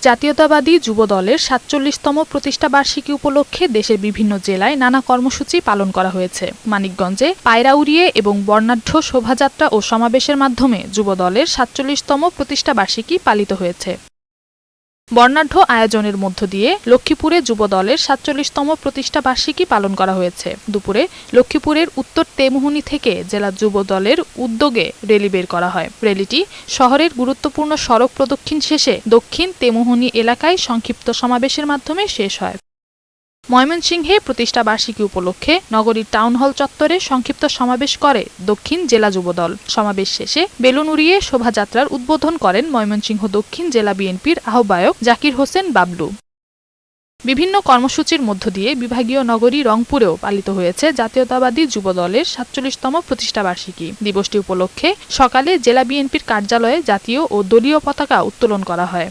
জাতীয়তাবাদী যুবদলের ৪৭তম প্রতিষ্ঠাবার্ষিকী উপলক্ষে দেশের বিভিন্ন জেলায় নানা কর্মসূচি পালন করা হয়েছে। মানিকগঞ্জে পায়রা উড়িয়ে এবং বর্ণাঢ্য শোভাযাত্রা ও সমাবেশের মাধ্যমে যুবদলের ৪৭তম প্রতিষ্ঠাবার্ষিকী পালিত হয়েছে। বর্ণাঢ্য আয়োজনের মধ্য দিয়ে লক্ষ্মীপুরে যুবদলের ৪৭তম প্রতিষ্ঠাবার্ষিকী পালন করা হয়েছে। দুপুরে লক্ষ্মীপুরের উত্তর তেমুহনী থেকে জেলা যুবদলের উদ্যোগে র্যালি বের করা হয়। র্যালিটি শহরের গুরুত্বপূর্ণ সড়ক প্রদক্ষিণ শেষে দক্ষিণ তেমুহনী এলাকায় সংক্ষিপ্ত সমাবেশের মাধ্যমে শেষ হয়। ময়মনসিংহে প্রতিষ্ঠাবার্ষিকী উপলক্ষে নগরীর টাউন হল চত্বরে সংক্ষিপ্ত সমাবেশ করে দক্ষিণ জেলা যুবদল। সমাবেশ শেষে বেলুন উড়িয়ে শোভাযাত্রার উদ্বোধন করেন ময়মনসিংহ দক্ষিণ জেলা বিএনপির আহ্বায়ক জাকির হোসেন বাবলু। বিভিন্ন কর্মসূচির মধ্য দিয়ে বিভাগীয় নগরী রংপুরেও পালিত হয়েছে জাতীয়তাবাদী যুবদলের ৪৭তম প্রতিষ্ঠাবার্ষিকী। দিবসটি উপলক্ষে সকালে জেলা বিএনপির কার্যালয়ে জাতীয় ও দলীয় পতাকা উত্তোলন করা হয়।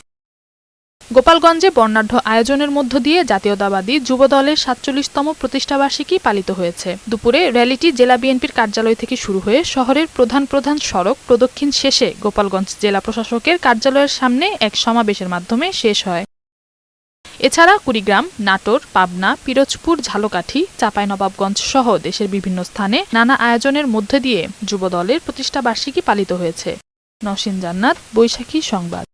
গোপালগঞ্জে বর্ণাঢ্য আয়োজনের মধ্য দিয়ে জাতীয়তাবাদী যুবদলের ৪৭তম প্রতিষ্ঠাবার্ষিকী পালিত হয়েছে। দুপুরে র্যালিটি জেলা বিএনপির কার্যালয় থেকে শুরু হয়ে শহরের প্রধান প্রধান সড়ক প্রদক্ষিণ শেষে গোপালগঞ্জ জেলা প্রশাসকের কার্যালয়ের সামনে এক সমাবেশের মাধ্যমে শেষ হয়। এছাড়া কুড়িগ্রাম, নাটোর, পাবনা, পিরোজপুর, ঝালকাঠি, চাঁপাইনবাবগঞ্জ সহ দেশের বিভিন্ন স্থানে নানা আয়োজনের মধ্য দিয়ে যুবদলের প্রতিষ্ঠাবার্ষিকী পালিত হয়েছে। নওশীন জান্নাত, বৈশাখী সংবাদ।